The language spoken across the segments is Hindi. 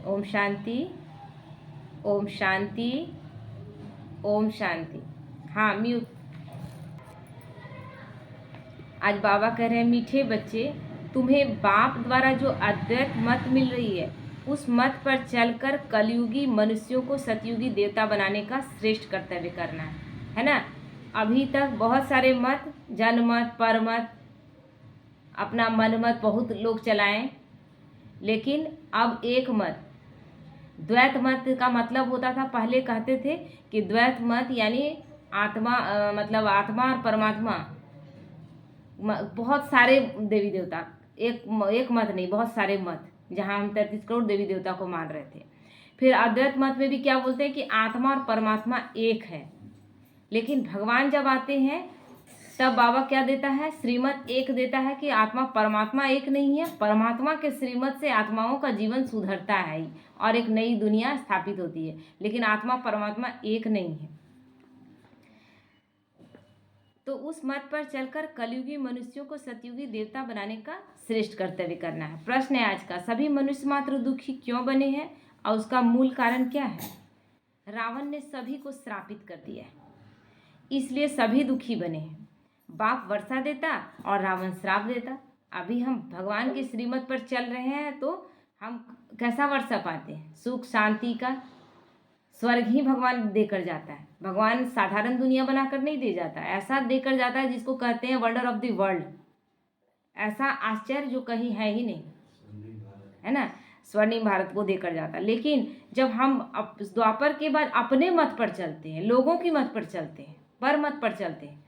ओम शांति, ओम शांति, ओम शांति। हाँ, म्यूट। आज बाबा कह रहे हैं, मीठे बच्चे, तुम्हें बाप द्वारा जो अद्वैत मत मिल रही है, उस मत पर चलकर कलयुगी मनुष्यों को सतयुगी देवता बनाने का श्रेष्ठ कर्तव्य करना है ना। अभी तक बहुत सारे मत, जनमत, परमत, अपना मनमत बहुत लोग चलाएं, लेकिन अब एक मत, द्वैत मत का मतलब होता था, पहले कहते थे कि द्वैत मत यानी आत्मा, मतलब आत्मा और परमात्मा, बहुत सारे देवी देवता, एक मत नहीं, बहुत सारे मत, जहाँ हम 33 करोड़ देवी देवता को मान रहे थे। फिर अद्वैत मत में भी क्या बोलते हैं कि आत्मा और परमात्मा एक है। लेकिन भगवान जब आते हैं तब बाबा क्या देता है, श्रीमत एक देता है कि आत्मा परमात्मा एक नहीं है। परमात्मा के श्रीमत से आत्माओं का जीवन सुधरता है और एक नई दुनिया स्थापित होती है, लेकिन आत्मा परमात्मा एक नहीं है। तो उस मत पर चलकर कलयुगी मनुष्यों को सतयुगी देवता बनाने का श्रेष्ठ कर्तव्य करना है। प्रश्न है आज का, सभी मनुष्य मात्र दुखी क्यों बने हैं और उसका मूल कारण क्या है? रावण ने सभी को श्रापित कर दिया है, इसलिए सभी दुखी बने हैं। बाप वर्षा देता और रावण श्राप देता। अभी हम भगवान के श्रीमत पर चल रहे हैं तो हम कैसा वर्षा पाते हैं? सुख शांति का स्वर्ग ही भगवान देकर जाता है। भगवान साधारण दुनिया बनाकर नहीं दे जाता, ऐसा देकर जाता है जिसको कहते हैं वंडर ऑफ द वर्ल्ड। ऐसा आश्चर्य जो कहीं है ही नहीं, है ना, स्वर्णिम भारत को देकर जाता। लेकिन जब हम द्वापर के बाद अपने मत पर चलते हैं, लोगों की मत पर चलते हैं, पर मत पर चलते हैं,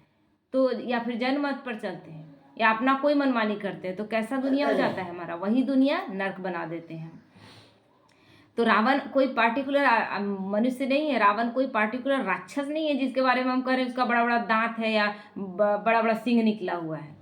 तो या फिर जन मत पर चलते हैं, या अपना कोई मनमानी करते हैं, तो कैसा दुनिया हो जाता है हमारा? वही दुनिया नर्क बना देते हैं। तो रावण कोई पार्टिकुलर मनुष्य नहीं है, रावण कोई पार्टिकुलर राक्षस नहीं है जिसके बारे में हम कह रहे हैं उसका बड़ा बड़ा दांत है या बड़ा बड़ा सिंह निकला हुआ है।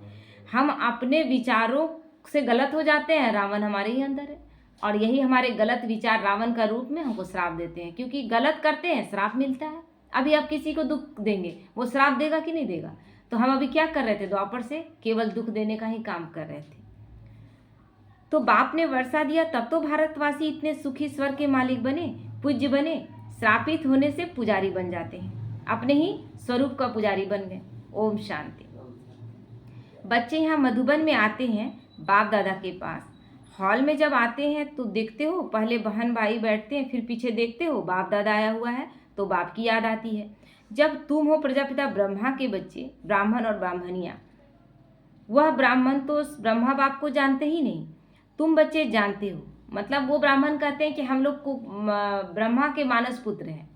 हम अपने विचारों से गलत हो जाते हैं, रावण हमारे ही अंदर है, और यही हमारे गलत विचार रावण का रूप में हमको श्राप देते हैं, क्योंकि गलत करते हैं श्राप मिलता है। अभी आप किसी को दुख देंगे, वो श्राप देगा कि नहीं देगा? तो हम अभी क्या कर रहे थे? द्वापर से केवल दुख देने का ही काम कर रहे थे। तो बाप ने वर्षा दिया तब तो भारतवासी इतने सुखी स्वर्ग के मालिक बने, पूज्य बने। श्रापित होने से पुजारी बन जाते हैं, अपने ही स्वरूप का पुजारी बन गए। ओम शांति। बच्चे यहाँ मधुबन में आते हैं बाप दादा के पास। हॉल में जब आते हैं तो देखते हो पहले बहन भाई बैठते हैं, फिर पीछे देखते हो बाप दादा आया हुआ है, तो बाप की याद आती है। जब तुम हो प्रजापिता ब्रह्मा के बच्चे, ब्राह्मण और ब्राह्मणियाँ, वह ब्राह्मण तो ब्रह्मा बाप को जानते ही नहीं, तुम बच्चे जानते हो। मतलब वो ब्राह्मण कहते हैं कि हम लोग को ब्रह्मा के मानस पुत्र हैं,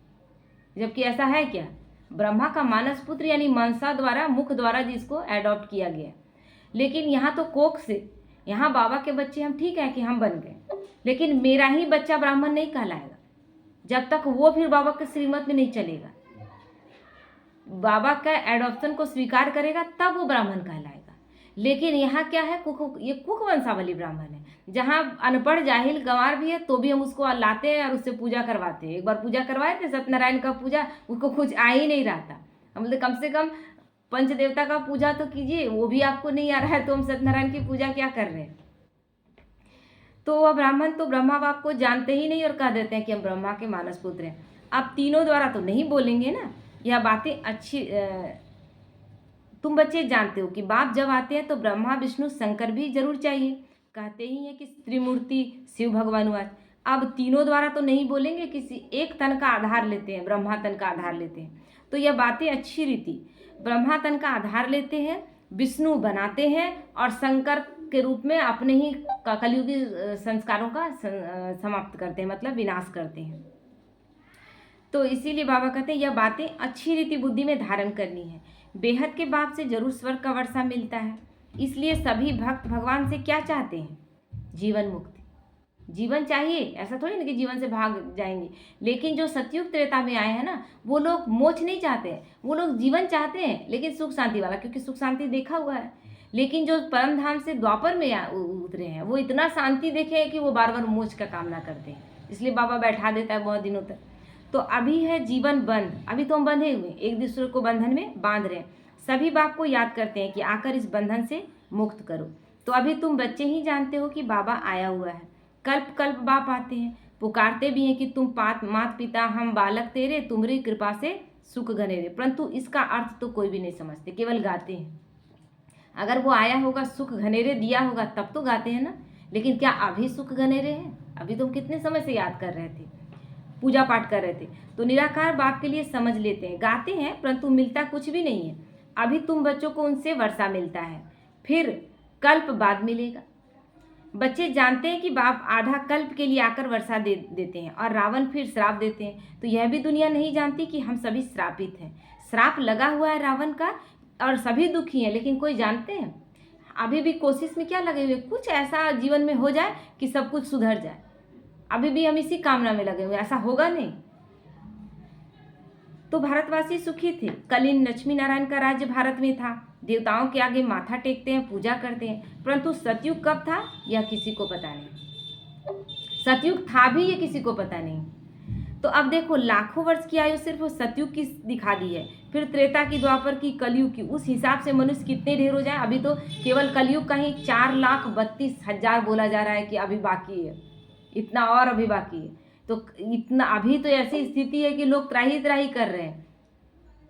जबकि ऐसा है क्या? ब्रह्मा का मानस पुत्र यानी मनसा द्वारा, मुख द्वारा जिसको एडॉप्ट किया गया। लेकिन यहाँ तो कोख से, यहाँ बाबा के बच्चे हम ठीक है कि हम बन गए, लेकिन मेरा ही बच्चा ब्राह्मण नहीं कहलाएगा जब तक वो फिर बाबा के श्रीमत में नहीं चलेगा। बाबा का एडॉप्शन को स्वीकार करेगा तब वो ब्राह्मण कहलाएगा। लेकिन यहाँ क्या है, ये कुक वंशावली ब्राह्मण है, जहाँ अनपढ़ जाहिल गंवार भी है तो भी हम उसको लाते हैं और उससे पूजा करवाते हैं। एक बार पूजा करवाए थे सत्यनारायण का पूजा, उसको कुछ आ ही नहीं रहा था। हम बोलते कम से कम पंच देवता का पूजा तो कीजिए, वो भी आपको नहीं आ रहा है तो हम सत्यनारायण की पूजा क्या कर रहे हैं? तो वह ब्राह्मण तो ब्रह्मा बाप को जानते ही नहीं और कह देते हैं कि हम ब्रह्मा के मानस पुत्र हैं। आप तीनों द्वारा तो नहीं बोलेंगे ना, यह बातें अच्छी तुम बच्चे जानते हो कि बाप जब आते हैं तो ब्रह्मा विष्णु शंकर भी जरूर चाहिए। कहते ही हैं कि त्रिमूर्ति शिव भगवान वाच। अब तीनों द्वारा तो नहीं बोलेंगे, किसी एक तन का आधार लेते हैं, ब्रह्मा तन का आधार लेते हैं। तो यह बातें अच्छी रीति ब्रह्मा तन का आधार लेते हैं, विष्णु बनाते हैं और शंकर के रूप में अपने ही कलयुगी संस्कारों का समाप्त करते हैं, मतलब विनाश करते हैं। तो इसीलिए बाबा कहते हैं यह बातें अच्छी रीति बुद्धि में धारण करनी है। बेहद के बाप से जरूर स्वर्ग का वर्षा मिलता है, इसलिए सभी भक्त भगवान से क्या चाहते हैं? जीवन मुक्ति। जीवन चाहिए, ऐसा थोड़ी ना कि जीवन से भाग जाएंगे। लेकिन जो सतयुग त्रेता में आए हैं ना, वो लोग मोक्ष नहीं चाहते हैं, वो लोग जीवन चाहते हैं, लेकिन सुख शांति वाला, क्योंकि सुख शांति देखा हुआ है। लेकिन जो परम धाम से द्वापर में उतरे हैं, वो इतना शांति देखे हैं कि वो बार बार मोक्ष का कामना करते हैं। इसलिए बाबा बैठा देता है बहुत दिनों तक। तो अभी है जीवन बंद, अभी तो हम बंधे हुए, एक दूसरे को बंधन में बांध रहे हैं। सभी बाप को याद करते हैं कि आकर इस बंधन से मुक्त करो। तो अभी तुम बच्चे ही जानते हो कि बाबा आया हुआ है, कल्प कल्प बाप आते हैं, पुकारते भी हैं कि तुम मात पिता हम बालक तेरे, तुम्हारी कृपा से सुख घनेरे, परंतु इसका अर्थ तो कोई भी नहीं समझते, केवल गाते हैं। अगर वो आया होगा, सुख घनेरे दिया होगा, तब तो गाते हैं ना। लेकिन क्या अभी सुख घनेरे हैं? अभी तो हम कितने समय से याद कर रहे थे, पूजा पाठ कर रहे थे। तो निराकार बाप के लिए समझ लेते हैं, गाते हैं परंतु मिलता कुछ भी नहीं है। अभी तुम बच्चों को उनसे वर्षा मिलता है, फिर कल्प बाद मिलेगा। बच्चे जानते हैं कि बाप आधा कल्प के लिए आकर वर्षा देते हैं और रावण फिर श्राप देते हैं। तो यह भी दुनिया नहीं जानती कि हम सभी श्रापित हैं। श्राप लगा हुआ है रावण का और सभी दुखी हैं, लेकिन कोई जानते हैं? अभी भी कोशिश में क्या लगे हुए, कुछ ऐसा जीवन में हो जाए कि सब कुछ सुधर जाए। अभी भी हम इसी कामना में लगे हुए, ऐसा होगा नहीं। तो भारतवासी सुखी थे। कलिन लक्ष्मी नारायण का राज्य भारत में था। देवताओं के आगे माथा टेकते हैं, पूजा करते हैं। परंतु सतयुग कब था यह किसी को पता नहीं। सतयुग था भी ये किसी को पता नहीं। तो अब देखो, लाखों वर्ष की आयु सिर्फ सतयुग की दिखा दी है, फिर त्रेता की, द्वापर की, कलयुग की। उस हिसाब से मनुष्य कितने ढेर हो जाए। अभी तो केवल कलयुग का ही 4,32,000 बोला जा रहा है कि अभी बाकी है, इतना और अभी बाकी है। तो इतना अभी तो ऐसी स्थिति है कि लोग त्राही त्राही कर रहे हैं,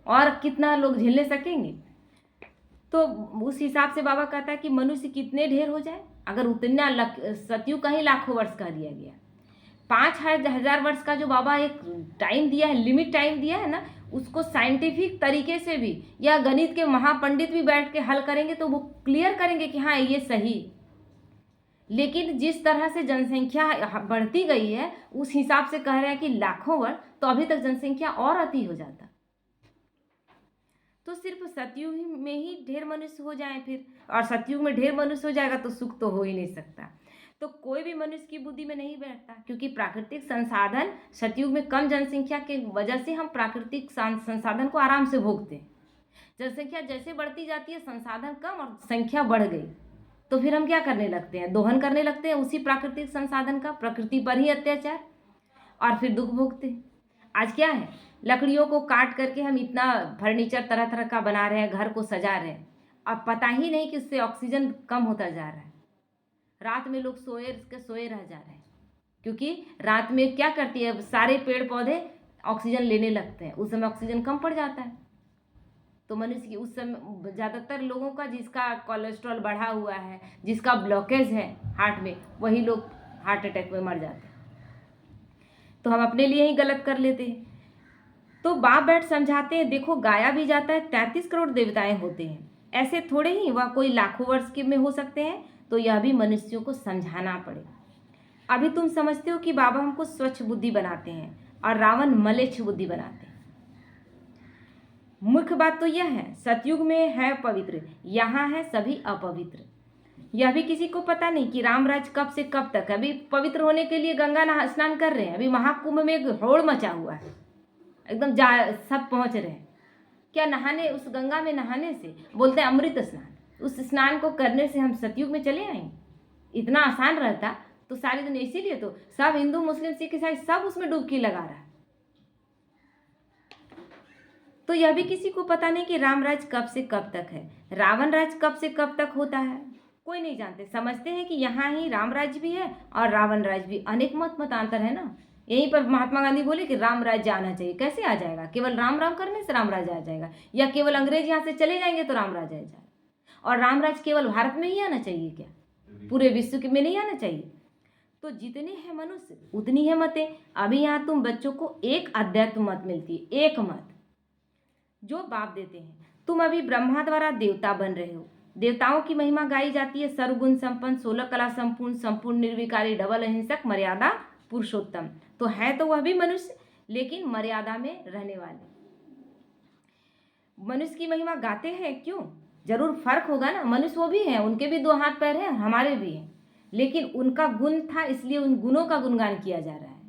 और कितना लोग झेलने सकेंगे। तो उस हिसाब से बाबा कहता है कि मनुष्य कितने ढेर हो जाए। अगर उतना सतयुग का ही लाखों वर्ष का दिया गया, 5,000 वर्ष का जो बाबा एक टाइम दिया है, लिमिट टाइम दिया है ना, उसको साइंटिफिक तरीके से भी या गणित के महापंडित भी बैठ के हल करेंगे तो वो क्लियर करेंगे कि हाँ ये सही। लेकिन जिस तरह से जनसंख्या बढ़ती गई है, उस हिसाब से कह रहे हैं कि लाखों वर्ष, तो अभी तक जनसंख्या और अति हो जाता। तो सिर्फ सतयुग में ही ढेर मनुष्य हो जाए फिर, और सतयुग में ढेर मनुष्य हो जाएगा तो सुख तो हो ही नहीं सकता। तो कोई भी मनुष्य की बुद्धि में नहीं बैठता, क्योंकि प्राकृतिक संसाधन सतयुग में कम जनसंख्या के वजह से हम प्राकृतिक संसाधन को आराम से भोगते हैं। जनसंख्या जैसे बढ़ती जाती है, संसाधन कम और संख्या बढ़ गई, तो फिर हम क्या करने लगते हैं, दोहन करने लगते हैं उसी प्राकृतिक संसाधन का, प्रकृति पर ही अत्याचार, और फिर दुख भोगते हैं। आज क्या है, लकड़ियों को काट करके हम इतना फर्नीचर तरह तरह का बना रहे हैं, घर को सजा रहे हैं, अब पता ही नहीं कि उससे ऑक्सीजन कम होता जा रहा है। रात में लोग सोए रह जा रहे हैं, क्योंकि रात में क्या करती है, सारे पेड़ पौधे ऑक्सीजन लेने लगते हैं, उस समय ऑक्सीजन कम पड़ जाता है। तो मनुष्य की उस समय ज़्यादातर लोगों का, जिसका कोलेस्ट्रॉल बढ़ा हुआ है, जिसका ब्लॉकेज है हार्ट में, वही लोग हार्ट अटैक में मर जाते हैं। तो हम अपने लिए ही गलत कर लेते हैं। तो बाप बैठ समझाते हैं, देखो गाया भी जाता है 33 करोड़ देवताएं होते हैं, ऐसे थोड़े ही वह कोई लाखों वर्ष के में हो सकते हैं। तो यह भी मनुष्यों को समझाना पड़े। अभी तुम समझते हो कि बाबा हमको स्वच्छ बुद्धि बनाते हैं और रावण मलेच्छ बुद्धि बनाते हैं। मुख्य बात तो यह है, सतयुग में है पवित्र, यहाँ है सभी अपवित्र। यह भी किसी को पता नहीं कि रामराज कब से कब तक। अभी पवित्र होने के लिए गंगा स्नान कर रहे हैं, अभी महाकुंभ में एक होड़ मचा हुआ है, एकदम सब पहुंच रहे हैं। क्या नहाने, उस गंगा में नहाने से, बोलते हैं अमृत स्नान, उस स्नान को करने से हम सतयुग में चले आएंगे? इतना आसान रहता तो सारे दिन। इसीलिए तो सब हिंदू मुस्लिम सिख ईसाई सब उसमें डुबकी लगा रहा है। तो यह भी किसी को पता नहीं कि रामराज कब से कब तक है, रावण राज कब से कब तक होता है, कोई नहीं जानते। समझते हैं कि यहाँ ही राम राज्य भी है और रावण राज भी। अनेक मतांतर है ना। यहीं पर महात्मा गांधी बोले कि राम राज्य आना चाहिए। कैसे आ जाएगा? केवल राम राम करने से राम राज्य आ जाएगा, या केवल अंग्रेज यहाँ से चले जाएंगे तो राम राज्य आ जाएगा? और राम राज्य केवल भारत में ही आना चाहिए क्या? पूरे विश्व में नहीं आना चाहिए? तो जितने हैं मनुष्य उतनी है मतें। अभी यहाँ तुम बच्चों को एक अद्वैत मत मिलती है, एक मत जो बाप देते हैं। तुम अभी ब्रह्मा द्वारा देवता बन रहे हो। देवताओं की महिमा गाई जाती है, सर्वगुण संपन्न, 16 कला संपूर्ण, संपूर्ण निर्विकारी, डबल अहिंसक, मर्यादा पुरुषोत्तम। तो है तो वह भी मनुष्य, लेकिन मर्यादा में रहने वाले। मनुष्य की महिमा गाते हैं क्यों? जरूर फर्क होगा ना, मनुष्य वो भी हैं, उनके भी 2 हाथ पैर हैं, हमारे भी हैं, लेकिन उनका गुण था इसलिए उन गुणों का गुणगान किया जा रहा है।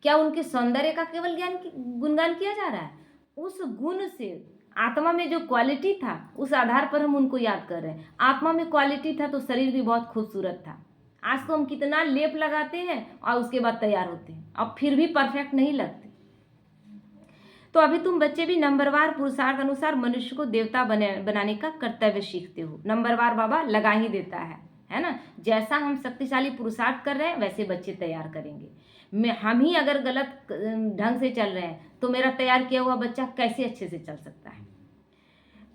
क्या उनके सौंदर्य का केवल गुणगान किया जा रहा है? उस गुण से आत्मा में जो क्वालिटी था, उस आधार पर हम उनको याद कर रहे हैं। आत्मा में क्वालिटी था तो शरीर भी बहुत खूबसूरत था। आज तो हम कितना लेप लगाते हैं और उसके बाद तैयार होते हैं, अब फिर भी परफेक्ट नहीं लगते। तो अभी तुम बच्चे भी नंबरवार पुरुषार्थ अनुसार मनुष्य को देवता बनाने का कर्तव्य सीखते हो। नंबरवार बाबा लगा ही देता है, है ना। जैसा हम शक्तिशाली पुरुषार्थ कर रहे हैं वैसे बच्चे तैयार करेंगे। हम ही अगर गलत ढंग से चल रहे हैं तो मेरा तैयार किया हुआ बच्चा कैसे अच्छे से चल सकता है।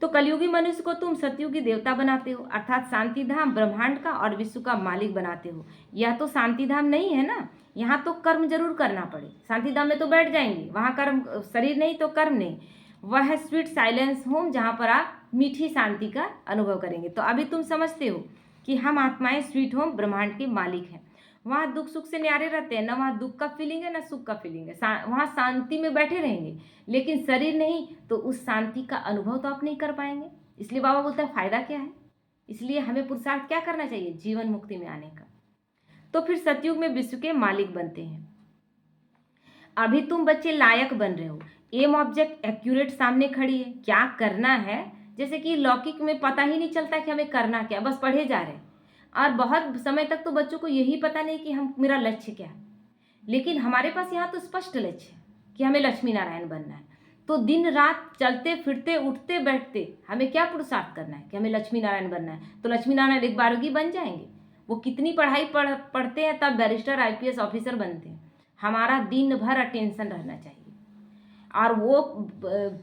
तो कलयुगी मनुष्य को तुम सतयुगी देवता बनाते हो, अर्थात शांति धाम ब्रह्मांड का और विश्व का मालिक बनाते हो। यह तो शांति धाम नहीं है ना, यहाँ तो कर्म जरूर करना पड़े। शांति धाम में तो बैठ जाएंगे, वहाँ कर्म, शरीर नहीं तो कर्म नहीं। वह है स्वीट साइलेंस होम, जहाँ पर आप मीठी शांति का अनुभव करेंगे। तो अभी तुम समझते हो कि हम आत्माएं स्वीट होम ब्रह्मांड के मालिक हैं। वहाँ दुख सुख से न्यारे रहते हैं, ना वहाँ दुख का फीलिंग है ना सुख का फीलिंग है। वहाँ शांति में बैठे रहेंगे, लेकिन शरीर नहीं तो उस शांति का अनुभव तो आप नहीं कर पाएंगे। इसलिए बाबा बोलता है फायदा क्या है। इसलिए हमें पुरुषार्थ क्या करना चाहिए, जीवन मुक्ति में आने का। तो फिर सतयुग में विश्व के मालिक बनते हैं। अभी तुम बच्चे लायक बन रहे हो, एम ऑब्जेक्ट एक्यूरेट सामने खड़ी है, क्या करना है। जैसे कि लौकिक में पता ही नहीं चलता कि हमें करना क्या, बस पढ़े जा रहे हैं। और बहुत समय तक तो बच्चों को यही पता नहीं कि हम मेरा लक्ष्य क्या है। लेकिन हमारे पास यहाँ तो स्पष्ट लक्ष्य है कि हमें लक्ष्मी नारायण बनना है। तो दिन रात चलते फिरते उठते बैठते हमें क्या पुरुषार्थ करना है कि हमें लक्ष्मी नारायण बनना है। तो लक्ष्मी नारायण एक बारगी बन जाएंगे। वो कितनी पढ़ाई पढ़ते हैं तब बैरिस्टर IPS ऑफिसर बनते हैं। हमारा दिन भर अटेंशन रहना चाहिए। और वो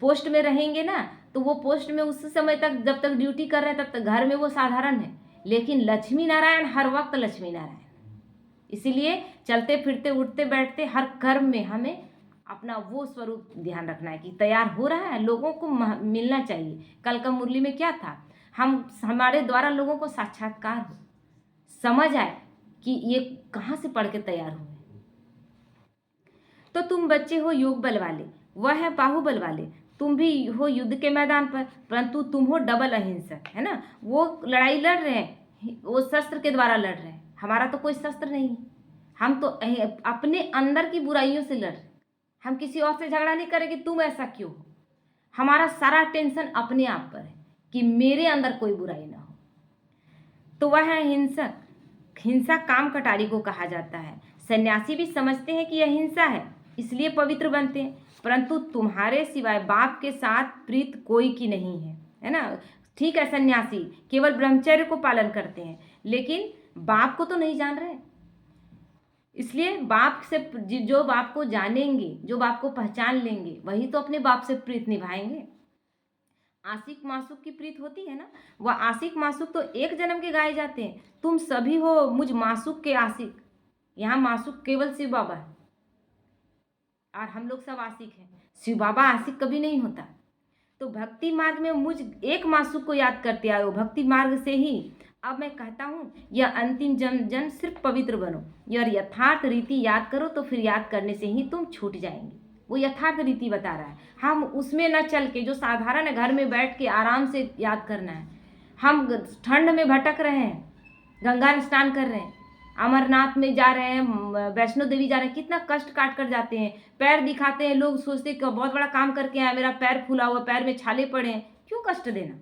पोस्ट में रहेंगे ना, तो वो पोस्ट में उस समय तक जब तक ड्यूटी कर रहे हैं तब तक घर में वो साधारण है, लेकिन लक्ष्मी नारायण हर वक्त लक्ष्मी नारायण। इसीलिए चलते फिरते उठते बैठते हर कर्म में हमें अपना वो स्वरूप ध्यान रखना है कि तैयार हो रहा है, लोगों को मिलना चाहिए। कल का मुरली में क्या था, हमारे द्वारा लोगों को साक्षात्कार हो, समझ आए कि ये कहाँ से पढ़ के तैयार हुए। तो तुम बच्चे हो योग बल वाले, वह है बाहुबल वाले। तुम भी हो युद्ध के मैदान पर, परंतु तुम हो डबल अहिंसक, है ना। वो लड़ाई लड़ रहे हैं, वो शस्त्र के द्वारा लड़ रहे हैं, हमारा तो कोई शस्त्र नहीं है। हम तो अपने अंदर की बुराइयों से लड़ रहे हैं। हम किसी और से झगड़ा नहीं करें कि तुम ऐसा क्यों हो। हमारा सारा टेंशन अपने आप पर है कि मेरे अंदर कोई बुराई ना हो। तो वह है हिंसक। हिंसा काम कटारी को कहा जाता है। सन्यासी भी समझते हैं कि यह हिंसा है, इसलिए पवित्र बनते हैं। परंतु तुम्हारे सिवाय बाप के साथ प्रीत कोई की नहीं है, है ना। ठीक है, सन्यासी केवल ब्रह्मचर्य को पालन करते हैं, लेकिन बाप को तो नहीं जान रहे। इसलिए बाप से, जो बाप को जानेंगे, जो बाप को पहचान लेंगे, वही तो अपने बाप से प्रीत निभाएंगे। आशिक मासूक की प्रीत होती है ना, वह आशिक मासूक तो एक जन्म के गाए जाते हैं। तुम सभी हो मुझ मासूक के आशिक। यहाँ मासूक केवल शिव बाबा है और हम लोग सब आशिक हैं। शिव बाबा आशिक कभी नहीं होता। तो भक्ति मार्ग में मुझ एक मासूक को याद करते आए हो, भक्ति मार्ग से ही। अब मैं कहता हूँ यह अंतिम जन्म सिर्फ पवित्र बनो, यह यथार्थ रीति याद करो, तो फिर याद करने से ही तुम छूट जाएंगे। वो यथार्थ रीति बता रहा है। हम उसमें न चल के, जो साधारण है घर में बैठ के आराम से याद करना है। हम ठंड में भटक रहे हैं, गंगा स्नान कर रहे हैं, अमरनाथ में जा रहे हैं, वैष्णो देवी जा रहे हैं, कितना कष्ट काट कर जाते हैं। पैर दिखाते हैं, लोग सोचते हैं कि बहुत बड़ा काम करके आया, मेरा पैर फूला हुआ, पैर में छाले पड़े हैं, क्यों कष्ट देना।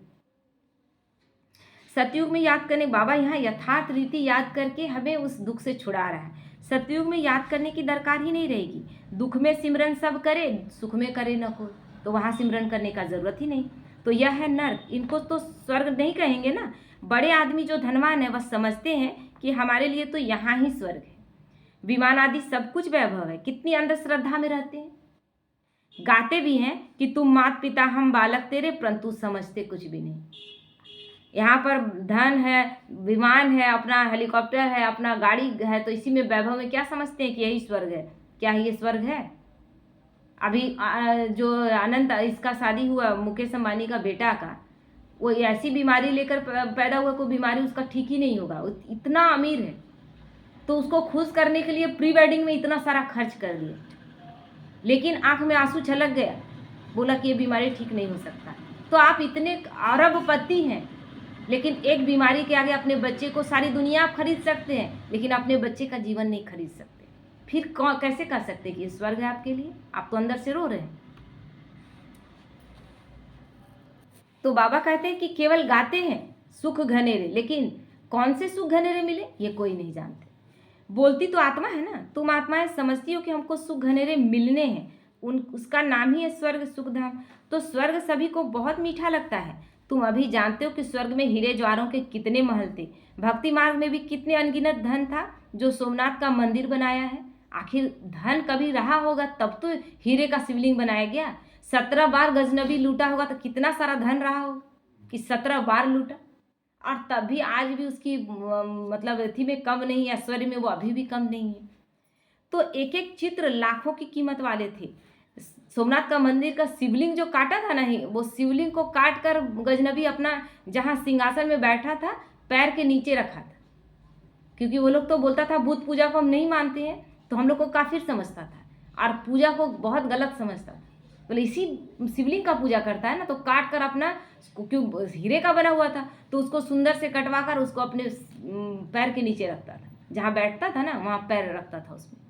सतयुग में याद करने, बाबा यहाँ यथार्थ रीति याद करके हमें उस दुख से छुड़ा रहा है। सतयुग में याद करने की दरकार ही नहीं रहेगी। दुख में सिमरन सब करे, सुख में करे न कोई, तो वहाँ सिमरन करने का जरूरत ही नहीं। तो यह है नर्क। इनको तो स्वर्ग नहीं कहेंगे ना। बड़े आदमी जो धनवान है वह समझते हैं कि हमारे लिए तो यहाँ ही स्वर्ग है, विमान आदि सब कुछ वैभव है। कितनी अंधश्रद्धा में रहते हैं। गाते भी हैं कि तुम माता पिता हम बालक तेरे, परंतु समझते कुछ भी नहीं। यहाँ पर धन है, विमान है, अपना हेलीकॉप्टर है, अपना गाड़ी है, तो इसी में वैभव में क्या समझते हैं कि यही स्वर्ग है। क्या ये स्वर्ग है। अभी जो अनंत इसका शादी हुआ, मुकेश अंबानी का बेटा का, वो ऐसी बीमारी लेकर पैदा हुआ, कोई बीमारी उसका ठीक ही नहीं होगा, इतना अमीर है। तो उसको खुश करने के लिए प्री वेडिंग में इतना सारा खर्च कर दिया, लेकिन आंख में आंसू छलक गया, बोला कि ये बीमारी ठीक नहीं हो सकता। तो आप इतने अरबपति हैं, लेकिन एक बीमारी के आगे अपने बच्चे को, सारी दुनिया आप खरीद सकते हैं, लेकिन अपने बच्चे का जीवन नहीं खरीद सकते। फिर कैसे कर सकते कि ये स्वर्ग है आपके लिए। आप तो अंदर से रो रहे हैं। तो बाबा कहते हैं कि केवल गाते हैं सुख घनेरे, लेकिन कौन से सुख घनेरे मिले ये कोई नहीं जानते। बोलती तो आत्मा है ना, तुम आत्माएं समझती हो कि हमको सुख घनेरे मिलने हैं, उसका नाम ही है स्वर्ग सुख धाम। तो स्वर्ग सभी को बहुत मीठा लगता है, तुम अभी जानते हो कि स्वर्ग में हीरे ज्वारों के कितने महल थे, भक्ति मार्ग में भी कितने अनगिनत धन था जो सोमनाथ का मंदिर बनाया है। आखिर धन कभी रहा होगा तब तो हीरे का शिवलिंग बनाया गया। 17 बार गजनबी लूटा होगा तो कितना सारा धन रहा होगा कि 17 बार लूटा, और तब भी आज भी उसकी मतलब अथी में कम नहीं है, ऐश्वर्य में वो अभी भी कम नहीं है। तो एक एक चित्र लाखों की कीमत वाले थे। सोमनाथ का मंदिर का शिवलिंग जो काटा था नहीं, वो शिवलिंग को काट कर गजनबी अपना जहाँ सिंहासन में बैठा था पैर के नीचे रखा था, क्योंकि वो लोग तो बोलता था बुद्ध पूजा को हम नहीं मानते हैं, तो हम लोग को काफिर समझता था और पूजा को बहुत गलत समझता था। बोले इसी शिवलिंग का पूजा करता है ना, तो काट कर अपना, क्यों हीरे का बना हुआ था तो उसको सुंदर से कटवा कर उसको अपने पैर के नीचे रखता था, जहाँ बैठता था ना वहाँ पैर रखता था उसमें।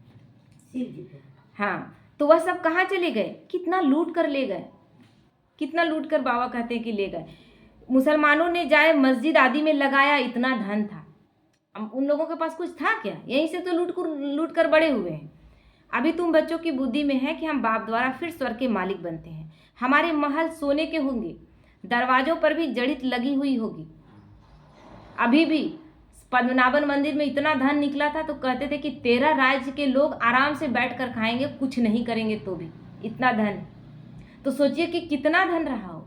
हाँ, तो वह सब कहाँ चले गए, कितना लूट कर ले गए, कितना लूट कर बाबा कहते हैं कि ले गए। मुसलमानों ने जाए मस्जिद आदि में लगाया, इतना धन था, उन लोगों के पास कुछ था क्या, यहीं से तो लूट कर बड़े हुए हैं। अभी तुम बच्चों की बुद्धि में है कि हम बाप द्वारा फिर स्वर्ग के मालिक बनते हैं। हमारे महल सोने के होंगे, दरवाजों पर भी जड़ित लगी हुई होगी। अभी भी पद्मनाभन मंदिर में इतना धन निकला था तो कहते थे कि 13 राज्य के लोग आराम से बैठ कर खाएंगे, कुछ नहीं करेंगे तो भी, इतना धन। तो सोचिए कि कितना धन रहा हो।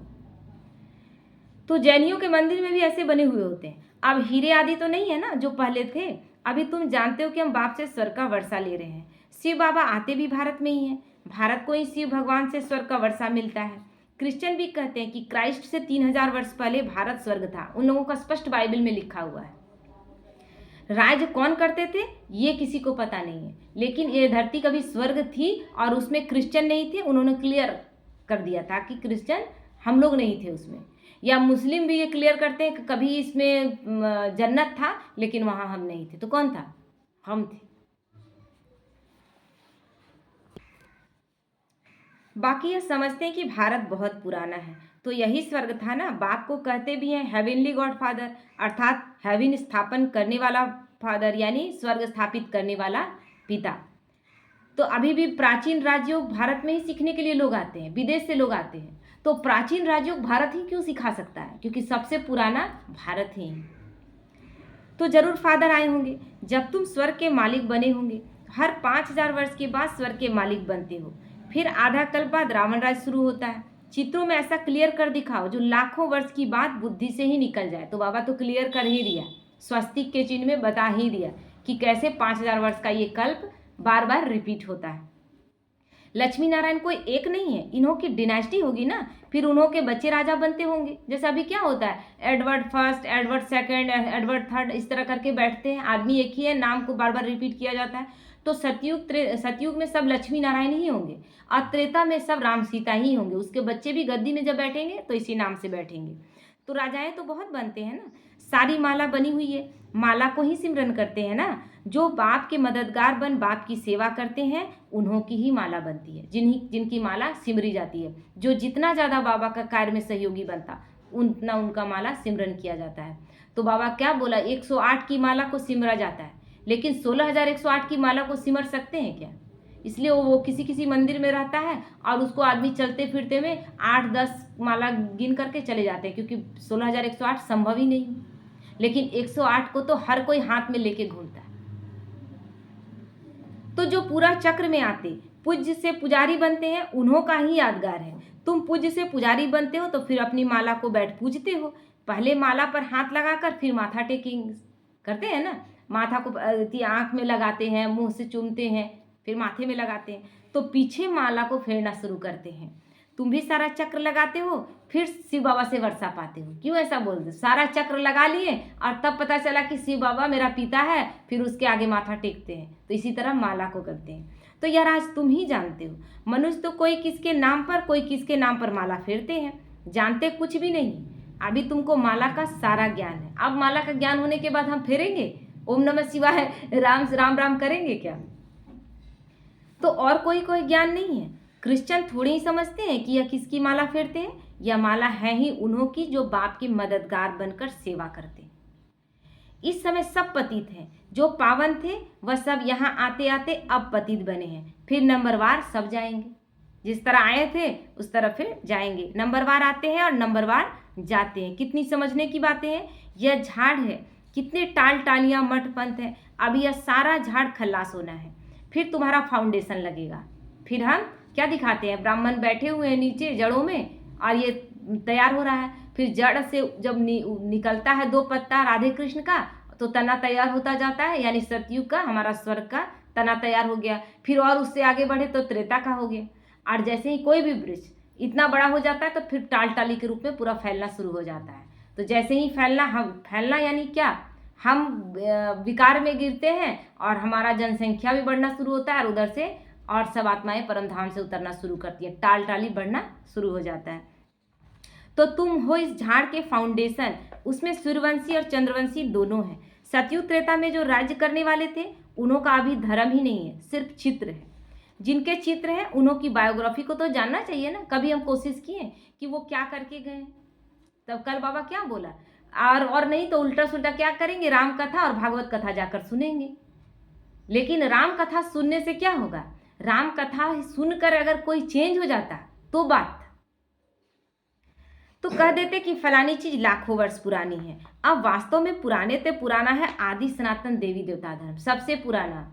तो जैनियों के मंदिर में भी ऐसे बने हुए होते हैं। अब हीरे आदि तो नहीं है ना जो पहले थे। अभी तुम जानते हो कि हम बाप से स्वर्ग का वर्षा ले रहे हैं। शिव बाबा आते भी भारत में ही हैं। भारत को ही शिव भगवान से स्वर्ग का वर्षा मिलता है। क्रिश्चियन भी कहते हैं कि क्राइस्ट से 3000 वर्ष पहले भारत स्वर्ग था। उन लोगों का स्पष्ट बाइबल में लिखा हुआ है। राज कौन करते थे ये किसी को पता नहीं है, लेकिन ये धरती कभी स्वर्ग थी और उसमें क्रिश्चियन नहीं थे। उन्होंने क्लियर कर दिया था कि क्रिश्चियन हम लोग नहीं थे उसमें। या मुस्लिम भी ये क्लियर करते हैं कि कभी इसमें जन्नत था लेकिन वहाँ हम नहीं थे। तो कौन था, हम थे। बाकी ये समझते हैं कि भारत बहुत पुराना है, तो यही स्वर्ग था ना। बाप को कहते भी हैं हेवनली गॉड फादर, अर्थात हेवन स्थापन करने वाला फादर, यानी स्वर्ग स्थापित करने वाला पिता। तो अभी भी प्राचीन राज्यों भारत में ही सीखने के लिए लोग आते हैं, विदेश से लोग आते हैं। तो प्राचीन राज्यों भारत ही क्यों सिखा सकता है, क्योंकि सबसे पुराना भारत ही है। तो जरूर फादर आए होंगे। जब तुम स्वर्ग के मालिक बने होंगे, हर 5000 वर्ष के बाद स्वर्ग के मालिक बनते हो। फिर आधा कल्प बाद रावण राज शुरू होता है। चित्रों में ऐसा क्लियर कर दिखाओ जो लाखों वर्ष की बात बुद्धि से ही निकल जाए। तो बाबा तो क्लियर कर ही दिया, स्वस्तिक के चिन्ह में बता ही दिया कि कैसे 5000 वर्ष का ये कल्प बार बार रिपीट होता है। लक्ष्मी नारायण कोई एक नहीं है, इन्हों की डिनास्टी होगी ना, फिर उन्हों के बच्चे राजा बनते होंगे। जैसे अभी क्या होता है, Edward first, Edward second, Edward third, इस तरह करके बैठते हैं। आदमी एक ही है, नाम को बार बार रिपीट किया जाता है। तो सतयुग में सब लक्ष्मी नारायण ही होंगे और त्रेता में सब राम सीता ही होंगे। उसके बच्चे भी गद्दी में जब बैठेंगे तो इसी नाम से बैठेंगे। तो राजाएं तो बहुत बनते हैं ना। सारी माला बनी हुई है, माला को ही सिमरन करते हैं ना। जो बाप के मददगार बन बाप की सेवा करते हैं उन्हों की ही माला बनती है, जिनकी माला सिमरी जाती है। जो जितना ज़्यादा बाबा का कार्य में सहयोगी बनता उतना उनका माला सिमरन किया जाता है। तो बाबा क्या बोला, 108 की माला को सिमरा जाता है, लेकिन 16108 की माला को सिमर सकते हैं क्या? इसलिए वो किसी मंदिर में रहता है और उसको आदमी चलते फिरते में 8-10 माला गिन करके चले जाते हैं, क्योंकि 16108 संभव ही नहीं। लेकिन 108 को तो हर कोई हाथ में लेके घूमता है। तो जो पूरा चक्र में आते पूज्य से पुजारी बनते हैं उन्हों का ही यादगार है। तुम पूज्य से पुजारी बनते हो तो फिर अपनी माला को बैठ पूजते हो। पहले माला पर हाथ लगाकर फिर माथा टेकिंग करते हैं ना, माथा को आँख में लगाते हैं, मुंह से चूमते हैं, फिर माथे में लगाते हैं। तो पीछे माला को फेरना शुरू करते हैं। तुम भी सारा चक्र लगाते हो, फिर शिव बाबा से वर्षा पाते हो। क्यों ऐसा बोलते? सारा चक्र लगा लिए और तब पता चला कि शिव बाबा मेरा पिता है, फिर उसके आगे माथा टेकते हैं। तो इसी तरह माला को करते हैं। तो यार आज तुम ही जानते हो, मनुष्य तो कोई किसके नाम पर कोई किसके नाम पर माला फेरते हैं, जानते कुछ भी नहीं। अभी तुमको माला का सारा ज्ञान है। अब माला का ज्ञान होने के बाद हम फेरेंगे, ओम नमः शिवाय राम राम राम करेंगे क्या? तो और कोई ज्ञान नहीं है। क्रिश्चियन थोड़ी ही समझते हैं कि यह किसकी माला फेरते हैं। यह माला है ही उन्हों की जो बाप के मददगार बनकर सेवा करते हैं। इस समय सब पतित हैं। जो पावन थे वह सब यहाँ आते आते अब पतित बने हैं। फिर नंबरवार सब जाएंगे, जिस तरह आए थे उस तरह फिर जाएंगे। नंबरवार आते हैं और नंबरवार जाते हैं। कितनी समझने की बातें हैं। यह झाड़ है, कितने टाल टालियाँ मठ पंथ है। अब यह सारा झाड़ खल्लास होना है, फिर तुम्हारा फाउंडेशन लगेगा। फिर हम क्या दिखाते हैं, ब्राह्मण बैठे हुए हैं नीचे जड़ों में और ये तैयार हो रहा है। फिर जड़ से जब निकलता है 2 पत्ता राधे कृष्ण का, तो तना तैयार होता जाता है, यानी सतयुग का, हमारा स्वर्ग का तना तैयार हो गया। फिर और उससे आगे बढ़े तो त्रेता का हो गया। और जैसे ही कोई भी वृक्ष इतना बड़ा हो जाता है तो फिर टाल टाली के रूप में पूरा फैलना शुरू हो जाता है। तो जैसे ही फैलना यानी क्या, हम विकार में गिरते हैं और हमारा जनसंख्या भी बढ़ना शुरू होता है, और उधर से और सब आत्माएं परम धाम से उतरना शुरू करती है, टाल टाली बढ़ना शुरू हो जाता है। तो तुम हो इस झाड़ के फाउंडेशन। उसमें सूर्यवंशी और चंद्रवंशी दोनों हैं। सतयुग त्रेता में जो राज्य करने वाले थे उन्हों का अभी धर्म ही नहीं है, सिर्फ चित्र है। जिनके चित्र हैं उन्हों की बायोग्राफी को तो जानना चाहिए ना। कभी हम कोशिश किए कि वो क्या करके गए। तब कल बाबा क्या बोला, और नहीं तो उल्टा सुल्टा क्या करेंगे, राम कथा और भागवत कथा जाकर सुनेंगे। लेकिन राम कथा सुनने से क्या होगा, राम कथा सुनकर अगर कोई चेंज हो जाता तो बात, तो कह देते कि फलानी चीज लाखों वर्ष पुरानी है। अब वास्तव में पुराने से पुराना है आदि सनातन देवी देवता धर्म, सबसे पुराना।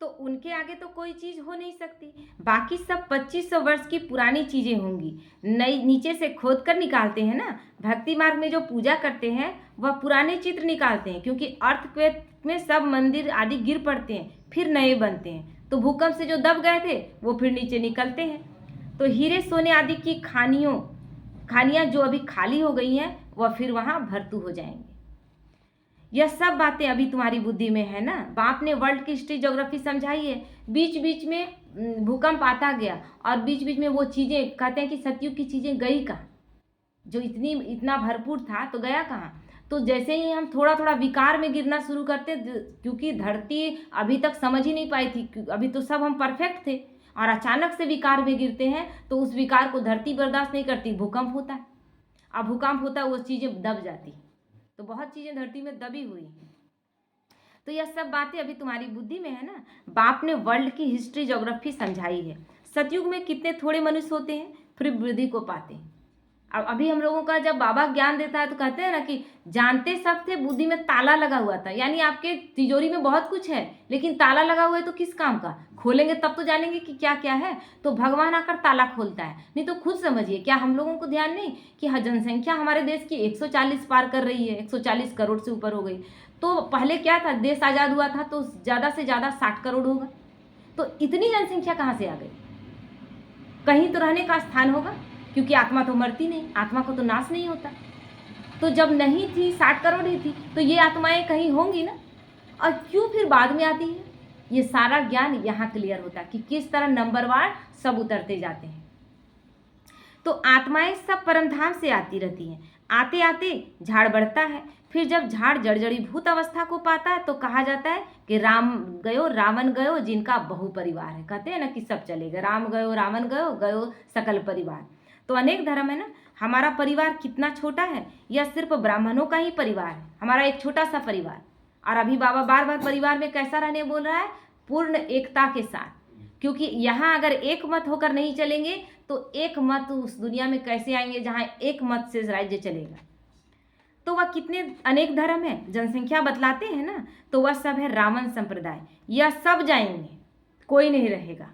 तो उनके आगे तो कोई चीज हो नहीं सकती। बाकी सब 2500 वर्ष की पुरानी चीजें होंगी। नई नीचे से खोद कर निकालते हैं ना। भक्ति मार्ग में जो पूजा करते हैं वह पुराने चित्र निकालते हैं, क्योंकि अर्थक्वेक में सब मंदिर आदि गिर पड़ते हैं, फिर नए बनते हैं। तो भूकंप से जो दब गए थे वो फिर नीचे निकलते हैं। तो हीरे सोने आदि की खानियाँ जो अभी खाली हो गई हैं वह फिर वहाँ भरतू हो जाएंगे। यह सब बातें अभी तुम्हारी बुद्धि में है ना। बाप ने वर्ल्ड की हिस्ट्री ज्योग्राफी समझाई है। बीच बीच में भूकंप आता गया और बीच बीच में वो चीज़ें कहते हैं कि सतयुग की चीज़ें गई कहाँ, जो इतना भरपूर था तो गया कहाँ। तो जैसे ही हम थोड़ा थोड़ा विकार में गिरना शुरू करते, क्योंकि धरती अभी तक समझ ही नहीं पाई थी, अभी तो सब हम परफेक्ट थे, और अचानक से विकार में गिरते हैं तो उस विकार को धरती बर्दाश्त नहीं करती, भूकंप होता है। अब भूकंप होता है वो चीज़ें दब जाती, तो बहुत चीज़ें धरती में दबी हुई हैं। तो यह सब बातें अभी तुम्हारी बुद्धि में है ना। बाप ने वर्ल्ड की हिस्ट्री ज्योग्राफी समझाई है। सतयुग में कितने थोड़े मनुष्य होते हैं, फिर वृद्धि को पाते हैं। अब अभी हम लोगों का जब बाबा ज्ञान देता है तो कहते हैं ना कि जानते सब थे, बुद्धि में ताला लगा हुआ था। यानी आपके तिजोरी में बहुत कुछ है लेकिन ताला लगा हुआ है, तो किस काम का, खोलेंगे तब तो जानेंगे कि क्या क्या है। तो भगवान आकर ताला खोलता है, नहीं तो खुद समझिए। क्या हम लोगों को ध्यान नहीं कि जनसंख्या हमारे देश की 140 पार कर रही है, 140 करोड़ से ऊपर हो गई। तो पहले क्या था, देश आज़ाद हुआ था तो ज़्यादा से ज़्यादा 60 करोड़ होगा। तो इतनी जनसंख्या कहाँ से आ गई, कहीं तो रहने का स्थान होगा, क्योंकि आत्मा तो मरती नहीं, आत्मा को तो नाश नहीं होता। तो जब नहीं थी 60 करोड़ ही थी तो ये आत्माएं कहीं होंगी ना, और क्यों फिर बाद में आती हैं। ये सारा ज्ञान यहाँ क्लियर होता है कि किस तरह नंबरवार सब उतरते जाते हैं। तो आत्माएं सब परमधाम से आती रहती हैं। आते आते झाड़ बढ़ता है। फिर जब झाड़ जड़जड़ीभूत अवस्था को पाता है तो कहा जाता है कि राम गयो रावण गयो जिनका बहु परिवार है। कहते हैं ना कि सब चले गए, राम गयो रावण गयो, गयो सकल परिवार। तो अनेक धर्म है ना। हमारा परिवार कितना छोटा है, यह सिर्फ ब्राह्मणों का ही परिवार है, हमारा एक छोटा सा परिवार। और अभी बाबा बार बार परिवार में कैसा रहने बोल रहा है, पूर्ण एकता के साथ। क्योंकि यहाँ अगर एक मत होकर नहीं चलेंगे तो एक मत उस दुनिया में कैसे आएंगे जहाँ एक मत से राज्य चलेगा। तो वह कितने अनेक धर्म है, जनसंख्या बतलाते हैं ना। तो वह सब है रावण संप्रदाय। यह सब जाएंगे, कोई नहीं रहेगा,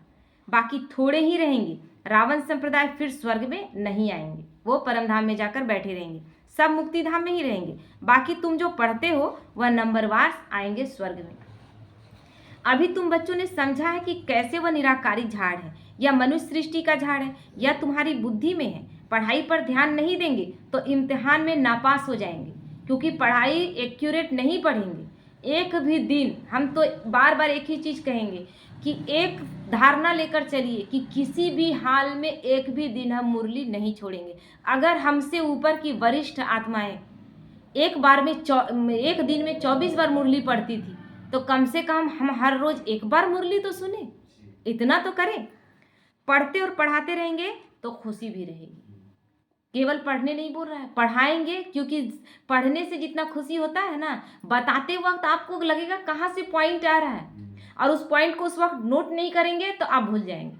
बाकी थोड़े ही रहेंगे। रावण संप्रदाय फिर स्वर्ग में नहीं आएंगे, वो परमधाम में जाकर बैठे रहेंगे, सब मुक्ति धाम में ही रहेंगे। बाकी तुम जो पढ़ते हो वह नंबरवार आएंगे स्वर्ग में। अभी तुम बच्चों ने समझा है कि कैसे वह निराकारी झाड़ है, या मनुष्य सृष्टि का झाड़ है, या तुम्हारी बुद्धि में है। पढ़ाई पर ध्यान नहीं देंगे तो इम्तिहान में नापास हो जाएंगे, क्योंकि पढ़ाई एक्यूरेट नहीं पढ़ेंगे। एक भी दिन, हम तो बार बार एक ही चीज़ कहेंगे कि एक धारणा लेकर चलिए कि किसी भी हाल में एक भी दिन हम मुरली नहीं छोड़ेंगे। अगर हमसे ऊपर की वरिष्ठ आत्माएं एक दिन में 24 बार मुरली पढ़ती थी तो कम से कम हम हर रोज़ एक बार मुरली तो सुने, इतना तो करें। पढ़ते और पढ़ाते रहेंगे तो खुशी भी रहेगी। केवल पढ़ने नहीं बोल रहा है, पढ़ाएंगे, क्योंकि पढ़ने से जितना खुशी होता है ना, बताते वक्त आपको लगेगा कहाँ से पॉइंट आ रहा है, और उस पॉइंट को उस वक्त नोट नहीं करेंगे तो आप भूल जाएंगे,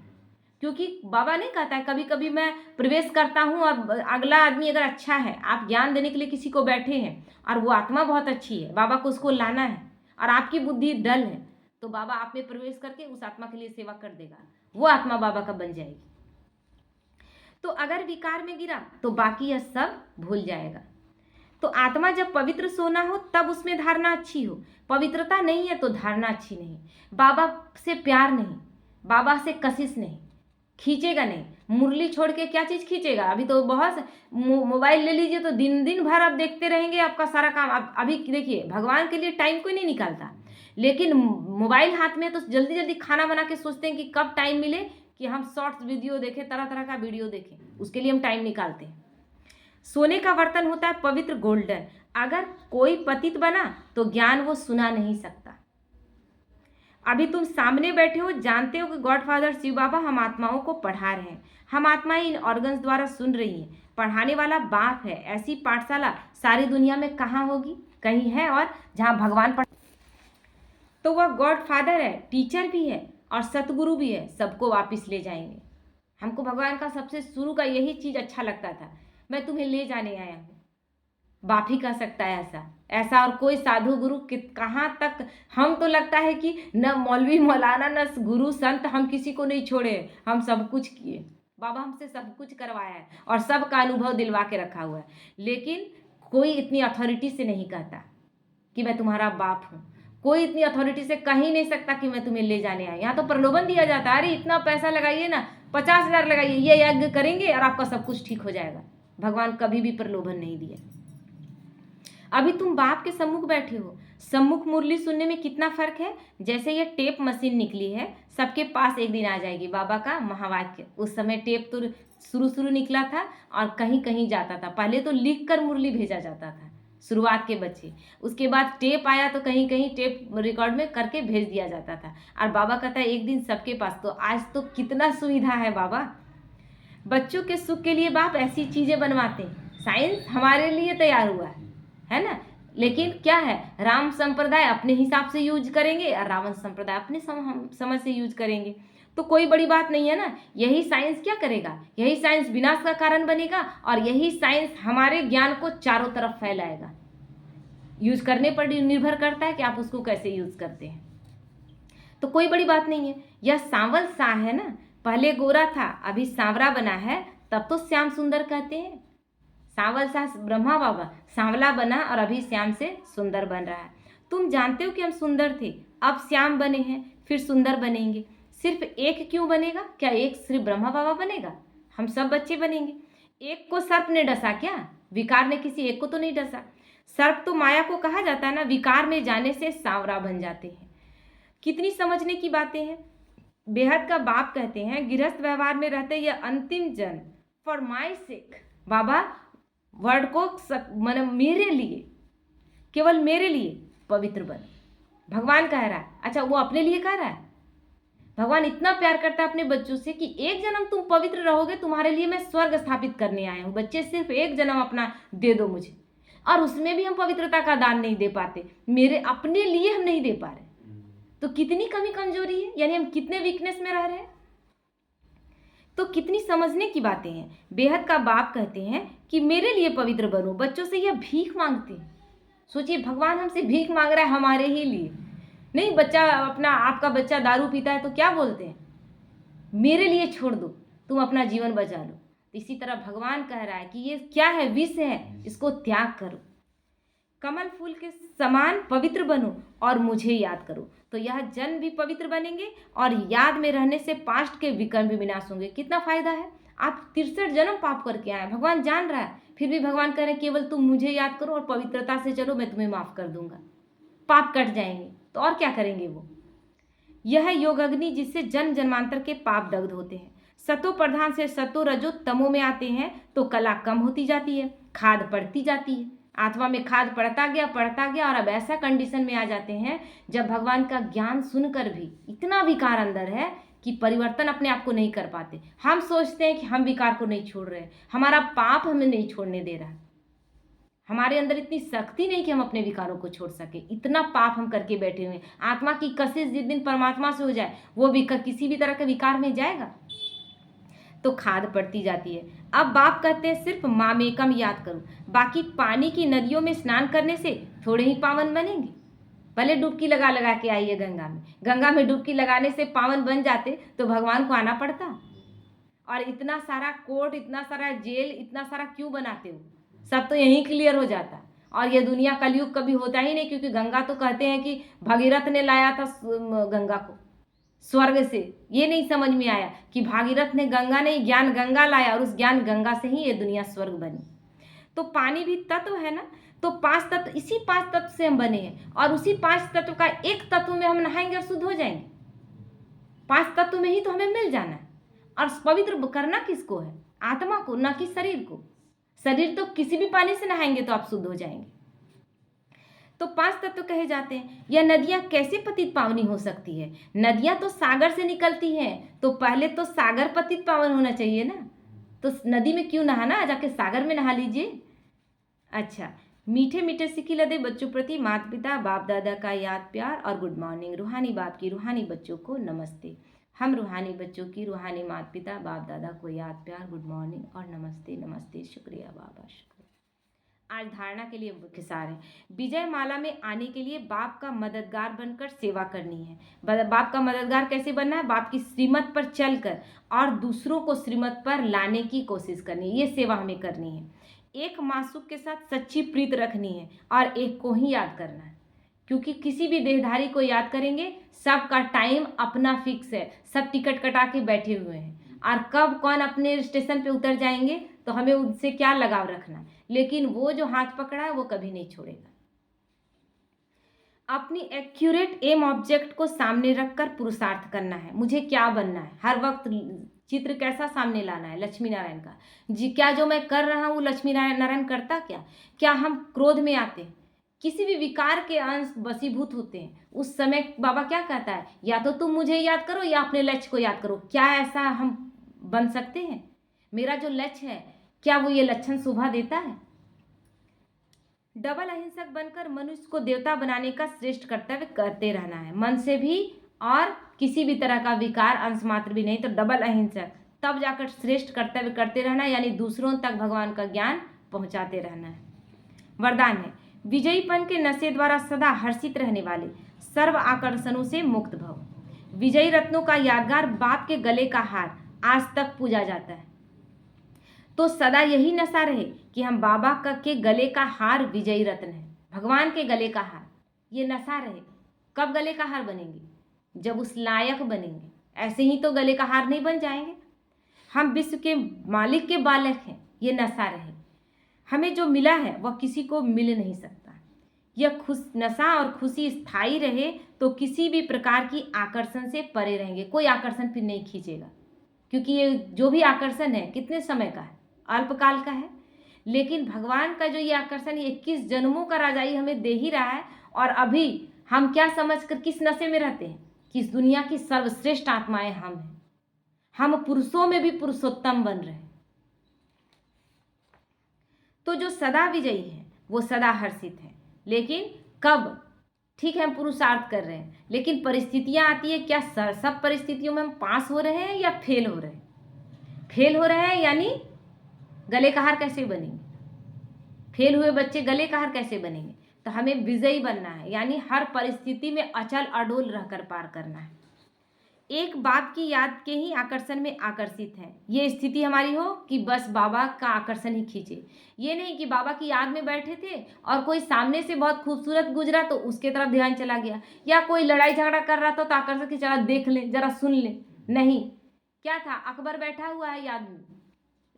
क्योंकि बाबा नहीं कहता है कभी कभी मैं प्रवेश करता हूँ और अगला आदमी अगर अच्छा है, आप ज्ञान देने के लिए किसी को बैठे हैं और वो आत्मा बहुत अच्छी है, बाबा को उसको लाना है और आपकी बुद्धि डल है, तो बाबा आप में प्रवेश करके उस आत्मा के लिए सेवा कर देगा, वो आत्मा बाबा का बन जाएगी। तो अगर विकार में गिरा तो बाकी यह सब भूल जाएगा। तो आत्मा जब पवित्र सोना हो तब उसमें धारणा अच्छी हो, पवित्रता नहीं है तो धारणा अच्छी नहीं। बाबा से प्यार नहीं, बाबा से कशिश नहीं, खींचेगा नहीं। मुरली छोड़ के क्या चीज़ खींचेगा? अभी तो बहुत मोबाइल ले लीजिए तो दिन दिन भर आप देखते रहेंगे, आपका सारा काम। आप अभी देखिए, भगवान के लिए टाइम कोई नहीं निकालता, लेकिन मोबाइल हाथ में तो जल्दी जल्दी खाना बना के सोचते हैं कि कब टाइम मिले कि हम शॉर्ट्स वीडियो देखें, तरह तरह का वीडियो देखें, उसके लिए हम टाइम निकालते हैं। सोने का बर्तन होता है पवित्र, गोल्डन। अगर कोई पतित बना तो ज्ञान वो सुना नहीं सकता। अभी तुम सामने बैठे हो, जानते हो कि गॉडफादर शिव बाबा हम आत्माओं को पढ़ा रहे हैं, हम आत्माएं इन ऑर्गन्स द्वारा सुन रही हैं। पढ़ाने वाला बाप है। ऐसी पाठशाला सारी दुनिया में कहाँ होगी? कहीं है, और जहाँ भगवान पढ़, तो वह गॉडफादर है, टीचर भी है और सतगुरु भी है, सबको वापस ले जाएंगे। हमको भगवान का सबसे शुरू का यही चीज़ अच्छा लगता था, मैं तुम्हें ले जाने आया हूँ। बाप ही कह सकता है ऐसा, ऐसा और कोई साधु गुरु कहाँ तक। हम तो लगता है कि न मौलवी मौलाना न गुरु संत, हम किसी को नहीं छोड़े, हम सब कुछ किए। बाबा हमसे सब कुछ करवाया है और सब का अनुभव दिलवा के रखा हुआ है, लेकिन कोई इतनी अथॉरिटी से नहीं कहता कि मैं तुम्हारा बाप हूँ। कोई इतनी अथॉरिटी से कह ही नहीं सकता कि मैं तुम्हें ले जाने आया। यहाँ तो प्रलोभन दिया जाता है, अरे इतना पैसा लगाइए ना, 50,000 लगाइए, ये यज्ञ करेंगे और आपका सब कुछ ठीक हो जाएगा। भगवान कभी भी प्रलोभन नहीं दिया। अभी तुम बाप के सम्मुख बैठे हो, सम्मुख मुरली सुनने में कितना फर्क है। जैसे ये टेप मशीन निकली है, सबके पास एक दिन आ जाएगी बाबा का महावाक्य। उस समय टेप तो शुरू निकला था और कहीं कहीं जाता था। पहले तो लिख कर मुरली भेजा जाता था, शुरुआत के बच्चे। उसके बाद टेप आया तो कहीं कहीं टेप रिकॉर्ड में करके भेज दिया जाता था, और बाबा कहता है एक दिन सबके पास। तो आज तो कितना सुविधा है बाबा। बच्चों के सुख के लिए बाप ऐसी चीज़ें बनवाते हैं। साइंस हमारे लिए तैयार हुआ है ना, लेकिन क्या है, राम संप्रदाय अपने हिसाब से यूज करेंगे और रावण संप्रदाय अपने समझ से यूज करेंगे। तो कोई बड़ी बात नहीं है ना। यही साइंस क्या करेगा? यही साइंस विनाश का कारण बनेगा और यही साइंस हमारे ज्ञान को चारों तरफ फैलाएगा। यूज करने पर निर्भर करता है कि आप उसको कैसे यूज करते हैं। तो कोई बड़ी बात नहीं है। यह सांवल सा है ना, पहले गोरा था अभी सांवरा बना है, तब तो श्याम सुंदर कहते हैं। सांवल सा ब्रह्मा बाबा सांवला बना और अभी श्याम से सुंदर बन रहा है। तुम जानते हो कि हम सुंदर थे, अब श्याम बने हैं, फिर सुंदर बनेंगे। सिर्फ एक क्यों बनेगा? क्या एक सिर्फ ब्रह्मा बाबा बनेगा? हम सब बच्चे बनेंगे। एक को सर्प ने डसा क्या? विकार ने किसी एक को तो नहीं डसा। सर्प तो माया को कहा जाता है ना, विकार में जाने से सांवरा बन जाते हैं। कितनी समझने की बातें हैं। बेहद का बाप कहते हैं, गृहस्थ व्यवहार में रहते यह अंतिम जन्म for my sec. Baba word को मतलब मेरे लिए, केवल मेरे लिए पवित्र बन, भगवान कह रहा है। अच्छा, वो अपने लिए कह रहा है? भगवान इतना प्यार करता है अपने बच्चों से कि एक जन्म तुम पवित्र रहोगे, तुम्हारे लिए मैं स्वर्ग स्थापित करने आया हूँ। बच्चे सिर्फ एक जन्म अपना दे दो मुझे, और उसमें भी हम पवित्रता का दान नहीं दे पाते, मेरे अपने लिए हम नहीं दे पा रहे। तो कितनी कमी कमजोरी है, यानी हम कितने वीकनेस में रह रहे हैं। तो कितनी समझने की बातें हैं। बेहद का बाप कहते हैं कि मेरे लिए पवित्र बनो। बच्चों से यह भीख मांगते हैं। सोचिए, भगवान हमसे भीख मांग रहा है हमारे ही लिए। नहीं, बच्चा अपना, आपका बच्चा दारू पीता है तो क्या बोलते हैं? मेरे लिए छोड़ दो, तुम अपना जीवन बचा लो। तो इसी तरह भगवान कह रहा है कि ये क्या है, विष है, इसको त्याग करो। कमल फूल के समान पवित्र बनो और मुझे याद करो। तो यह जन्म भी पवित्र बनेंगे और याद में रहने से पास्ट के विकर्म भी विनाश होंगे। कितना फायदा है। आप 63 जन्म पाप करके आए, भगवान जान रहा है, फिर भी भगवान कह रहे हैं केवल तुम मुझे याद करो और पवित्रता से चलो, मैं तुम्हें माफ कर दूंगा। पाप कट जाएंगे। तो और क्या करेंगे वो? यह योग अग्नि जिससे जन्म जन्मांतर के पाप दग्ध होते हैं। सतो प्रधान से सतो रजो तमो में आते हैं तो कला कम होती जाती है, खाद पड़ती जाती है। आत्मा में खाद पड़ता गया और अब ऐसा कंडीशन में आ जाते हैं जब भगवान का ज्ञान सुनकर भी इतना विकार अंदर है कि परिवर्तन अपने आप को नहीं कर पाते। हम सोचते हैं कि हम विकार को नहीं छोड़ रहे, हमारा पाप हमें नहीं छोड़ने दे रहा, हमारे अंदर इतनी शक्ति नहीं कि हम अपने विकारों को छोड़ सके। इतना पाप हम करके बैठे हुए हैं। आत्मा की कशिश जिस दिन परमात्मा से हो जाए, वो भी किसी भी तरह के विकार में जाएगा? तो खाद पड़ती जाती है। अब बाप कहते हैं सिर्फ मामेकम याद करो, बाकी पानी की नदियों में स्नान करने से थोड़े ही पावन बनेंगे। भले डुबकी लगा लगा के आइए गंगा में डुबकी लगाने से पावन बन जाते तो भगवान को आना पड़ता। और इतना सारा कोर्ट, इतना सारा जेल, इतना सारा क्यों बनाते हो? सब तो यहीं क्लियर हो जाता। और ये दुनिया कलयुग कभी होता ही नहीं, क्योंकि गंगा तो कहते हैं कि भगीरथ ने लाया था गंगा को स्वर्ग से। ये नहीं समझ में आया कि भागीरथ ने गंगा नहीं, ज्ञान गंगा लाया और उस ज्ञान गंगा से ही ये दुनिया स्वर्ग बनी। तो पानी भी तत्व है ना, तो 5 तत्व, इसी 5 तत्व से हम बने हैं और उसी 5 तत्व का एक तत्व में हम नहाएंगे और शुद्ध हो जाएंगे। 5 तत्व में ही तो हमें मिल जाना है। और पवित्र करना किसको है? आत्मा को, ना कि शरीर को। शरीर तो किसी भी पानी से नहाएंगे तो आप शुद्ध हो जाएंगे। तो 5 तत्व कहे जाते हैं। यह नदियां कैसे पतित पावनी हो सकती है? नदियां तो सागर से निकलती हैं, तो पहले तो सागर पतित पावन होना चाहिए ना। तो नदी में क्यों नहाना, जाके सागर में नहा लीजिए। अच्छा, मीठे मीठे सिक्की लदे बच्चों प्रति माता पिता बाप दादा का याद प्यार और गुड मॉर्निंग। रूहानी बाप की रूहानी बच्चों को नमस्ते। हम रूहानी बच्चों की रूहानी माता पिता बाप दादा को याद प्यार, गुड मॉर्निंग और नमस्ते। नमस्ते, शुक्रिया बाबा, शुक्रिया। आज धारणा के लिए मुख्य सार है। विजय माला में आने के लिए बाप का मददगार बनकर सेवा करनी है। बाप का मददगार कैसे बनना है? बाप की श्रीमत पर चलकर और दूसरों को श्रीमत पर लाने की कोशिश करनी है। ये सेवा हमें करनी है। एक मासूक के साथ सच्ची प्रीत रखनी है और एक को ही याद करना है, क्योंकि किसी भी देहधारी को याद करेंगे, सबका टाइम अपना फिक्स है, सब टिकट कटा के बैठे हुए हैं और कब कौन अपने स्टेशन पे उतर जाएंगे तो हमें उनसे क्या लगाव रखना है। लेकिन वो जो हाथ पकड़ा है वो कभी नहीं छोड़ेगा। अपनी एक्यूरेट एम ऑब्जेक्ट को सामने रखकर पुरुषार्थ करना है। मुझे क्या बनना है? हर वक्त चित्र कैसा सामने लाना है? लक्ष्मी नारायण का। जी, क्या जो मैं कर रहा हूँ लक्ष्मी नारायण करता क्या हम क्रोध में आते हैं, किसी भी विकार के अंश वशीभूत होते हैं, उस समय बाबा क्या कहता है? या तो तुम मुझे याद करो या अपने लक्ष्य को याद करो। क्या ऐसा हम बन सकते हैं? मेरा जो लक्ष्य है, क्या वो ये लक्षण शोभा देता है? डबल अहिंसक बनकर मनुष्य को देवता बनाने का श्रेष्ठ कर्तव्य करते रहना है, मन से भी और किसी भी तरह का विकार अंश मात्र भी नहीं। तो डबल अहिंसक, तब जाकर श्रेष्ठ कर्तव्य करते रहना, यानी दूसरों तक भगवान का ज्ञान पहुंचाते रहना है। वरदान है, विजयीपन के नशे द्वारा सदा हर्षित रहने वाले, सर्व आकर्षणों से मुक्त भव। विजयी रत्नों का यादगार बाप के गले का हार आज तक पूजा जाता है। तो सदा यही नशा रहे कि हम बाबा के गले का हार विजयी रत्न है, भगवान के गले का हार, ये नशा रहे। कब गले का हार बनेंगे? जब उस लायक बनेंगे। ऐसे ही तो गले का हार नहीं बन जाएंगे। हम विश्व के मालिक के बालक हैं, ये नशा रहे। हमें जो मिला है वह किसी को मिल नहीं सकता। यह नशा और खुशी स्थायी रहे तो किसी भी प्रकार की आकर्षण से परे रहेंगे। कोई आकर्षण फिर नहीं खींचेगा, क्योंकि ये जो भी आकर्षण है कितने समय का है? अल्पकाल का है। लेकिन भगवान का जो ये आकर्षण 21 जन्मों का राजाई हमें दे ही रहा है। और अभी हम क्या समझकर किस नशे में रहते हैं कि इस दुनिया की सर्वश्रेष्ठ आत्माएं हम हैं, हम पुरुषों में भी पुरुषोत्तम बन रहे हैं। तो जो सदा विजयी है वो सदा हर्षित है। लेकिन कब? ठीक है, हम पुरुषार्थ कर रहे हैं, लेकिन परिस्थितियां आती है। क्या सब परिस्थितियों में हम पास हो रहे हैं या फेल हो रहे हैं? फेल हो रहे हैं, यानी गले का हार कैसे बनेंगे? फेल हुए बच्चे गले का हार कैसे बनेंगे? तो हमें विजयी बनना है, यानी हर परिस्थिति में अचल अडोल रहकर पार करना है। एक बाप की याद के ही आकर्षण में आकर्षित है। ये स्थिति हमारी हो कि बस बाबा का आकर्षण ही खींचे। ये नहीं कि बाबा की याद में बैठे थे और कोई सामने से बहुत खूबसूरत गुजरा तो उसके तरफ ध्यान चला गया, या कोई लड़ाई झगड़ा कर रहा था तो आकर्षण की जरा देख ले, जरा सुन ले। नहीं, क्या था? अकबर बैठा हुआ है याद में,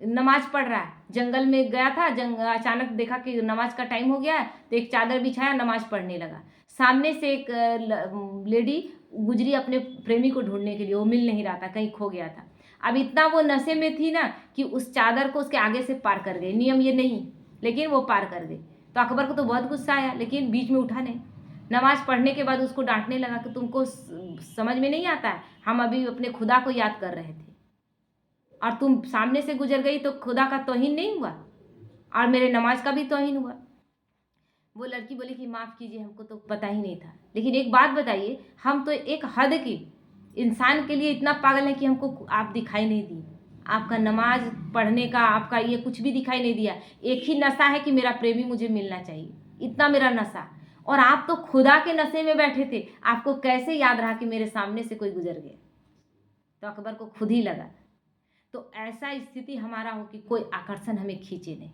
नमाज पढ़ रहा है, जंगल में गया था, अचानक देखा कि नमाज का टाइम हो गया है तो एक चादर बिछाया, नमाज पढ़ने लगा। सामने से एक लेडी गुजरी अपने प्रेमी को ढूंढने के लिए, वो मिल नहीं रहा था, कहीं खो गया था। अब इतना वो नशे में थी ना कि उस चादर को उसके आगे से पार कर गई। नियम ये नहीं, लेकिन वो पार कर गई। तो अकबर को तो बहुत गुस्सा आया, लेकिन बीच में उठा नहीं। नमाज पढ़ने के बाद उसको डांटने लगा कि तुमको समझ में नहीं आता है, हम अभी अपने खुदा को याद कर रहे थे और तुम सामने से गुजर गई तो खुदा का तौहीन नहीं हुआ और मेरे नमाज का भी तौहीन हुआ। वो लड़की बोली कि माफ़ कीजिए, हमको तो पता ही नहीं था। लेकिन एक बात बताइए, हम तो एक हद की इंसान के लिए इतना पागल है कि हमको आप दिखाई नहीं दी, आपका नमाज पढ़ने का, आपका ये कुछ भी दिखाई नहीं दिया। एक ही नशा है कि मेरा प्रेमी मुझे मिलना चाहिए, इतना मेरा नशा। और आप तो खुदा के नशे में बैठे थे, आपको कैसे याद रहा कि मेरे सामने से कोई गुजर गया? तो अकबर को खुद ही लगा। तो ऐसा स्थिति हमारा हो कि कोई आकर्षण हमें खींचे नहीं।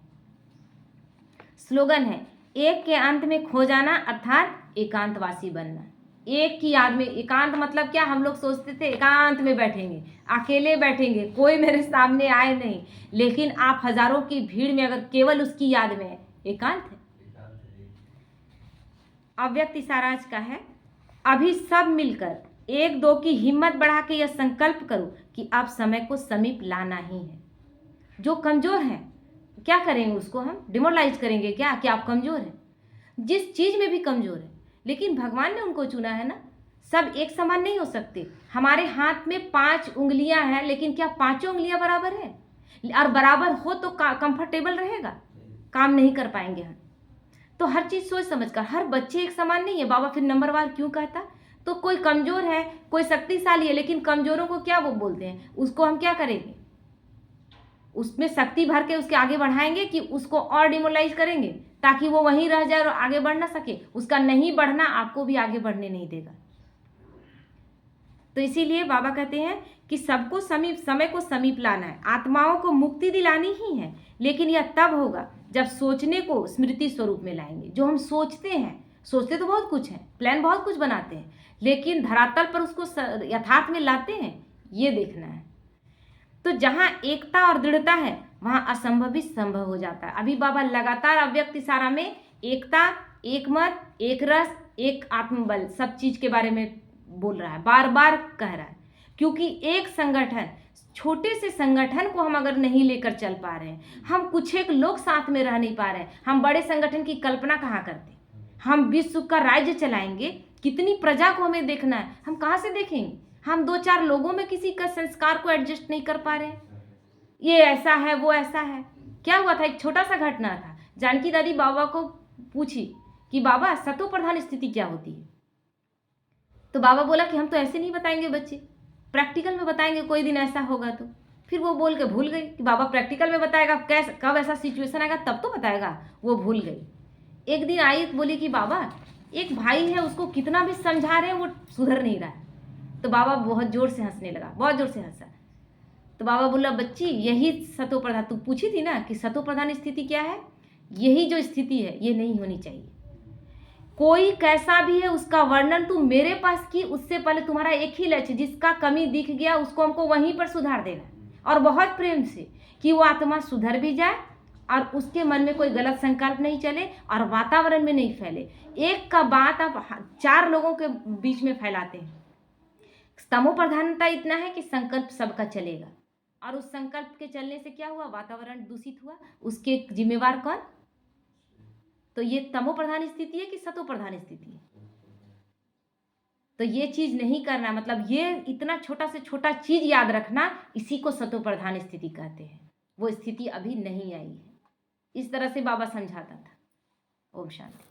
स्लोगन है, एक के अंत में खो जाना अर्थात एकांतवासी बनना। एक की याद में, एकांत मतलब क्या? हम लोग सोचते थे एकांत में बैठेंगे, अकेले बैठेंगे, कोई मेरे सामने आए नहीं, लेकिन आप हजारों की भीड़ में अगर केवल उसकी याद में है, एकांत है। अव्यक्त इशारा आज का है, अभी सब मिलकर एक दो की हिम्मत बढ़ा के यह संकल्प करो कि अब समय को समीप लाना ही है। जो कमजोर है क्या करेंगे? उसको हम डिमोरलाइज करेंगे क्या कि आप कमजोर हैं? जिस चीज में भी कमजोर है, लेकिन भगवान ने उनको चुना है ना। सब एक समान नहीं हो सकते। हमारे हाथ में 5 उंगलियां हैं, लेकिन क्या 5 उंगलियां बराबर है? और बराबर हो तो कंफर्टेबल रहेगा? काम नहीं कर पाएंगे हम। तो हर चीज सोच समझ कर, हर बच्चे एक समान नहीं है। बाबा फिर नंबरवार क्यों कहता? तो कोई कमजोर है, कोई शक्तिशाली है, लेकिन कमजोरों को क्या वो बोलते हैं? उसको हम क्या करेंगे? उसमें शक्ति भर के उसके आगे बढ़ाएंगे कि उसको और डिमोलाइज करेंगे ताकि वो वहीं रह जाए और आगे बढ़ ना सके? उसका नहीं बढ़ना आपको भी आगे बढ़ने नहीं देगा। तो इसीलिए बाबा कहते हैं कि सबको समीप, समय को समीप लाना है, आत्माओं को मुक्ति दिलानी ही है। लेकिन यह तब होगा जब सोचने को स्मृति स्वरूप में लाएंगे। जो हम सोचते हैं, सोचते तो बहुत कुछ है, प्लान बहुत कुछ बनाते हैं, लेकिन धरातल पर उसको यथार्थ में लाते हैं, ये देखना है। तो जहाँ एकता और दृढ़ता है वहाँ असंभव भी संभव हो जाता है। अभी बाबा लगातार अव्यक्त इशारा में एकता, एक मत, एक रस, एक आत्मबल, सब चीज के बारे में बोल रहा है, बार बार कह रहा है। क्योंकि एक संगठन, छोटे से संगठन को हम अगर नहीं लेकर चल पा रहे हैं, हम कुछ एक लोग साथ में रह नहीं पा रहे हैं, हम बड़े संगठन की कल्पना कहाँ करते? हम विश्व का राज्य चलाएंगे, कितनी प्रजा को हमें देखना है, हम कहाँ से देखेंगे? हम 2-4 लोगों में किसी का संस्कार को एडजस्ट नहीं कर पा रहे हैं। ये ऐसा है, वो ऐसा है। क्या हुआ था? एक छोटा सा घटना था। जानकी दादी बाबा को पूछी कि बाबा सतो प्रधान स्थिति क्या होती है? तो बाबा बोला कि हम तो ऐसे नहीं बताएंगे बच्चे, प्रैक्टिकल में बताएंगे, कोई दिन ऐसा होगा तो। फिर वो बोल के भूल गई कि बाबा प्रैक्टिकल में बताएगा, कैसे, कब ऐसा सिचुएशन आएगा तब तो बताएगा। वो भूल गई। एक दिन आई, बोली कि बाबा एक भाई है, उसको कितना भी समझा रहे हैं वो सुधर नहीं रहा है। तो बाबा बहुत जोर से हंसने लगा, बहुत जोर से हंसा। तो बाबा बोला, बच्ची यही सतो प्रधान, तू पूछी थी ना कि सतो प्रधान स्थिति क्या है? यही जो स्थिति है ये नहीं होनी चाहिए। कोई कैसा भी है उसका वर्णन तू मेरे पास की, उससे पहले तुम्हारा एक ही लक्ष्य, जिसका कमी दिख गया उसको हमको वहीं पर सुधार देना, और बहुत प्रेम से, कि वो आत्मा सुधर भी जाए और उसके मन में कोई गलत संकल्प नहीं चले और वातावरण में नहीं फैले। एक का बात आप 4 लोगों के बीच में फैलाते हैं। तमो प्रधानता इतना है कि संकल्प सबका चलेगा, और उस संकल्प के चलने से क्या हुआ? वातावरण दूषित हुआ। उसके जिम्मेवार कौन? तो ये तमो प्रधान स्थिति है कि सतो प्रधान स्थिति है? तो ये चीज नहीं करना, मतलब ये इतना छोटा से छोटा चीज याद रखना, इसी को सतो प्रधान स्थिति कहते हैं। वो स्थिति अभी नहीं आई है। इस तरह से बाबा समझाता था। ओम शांति।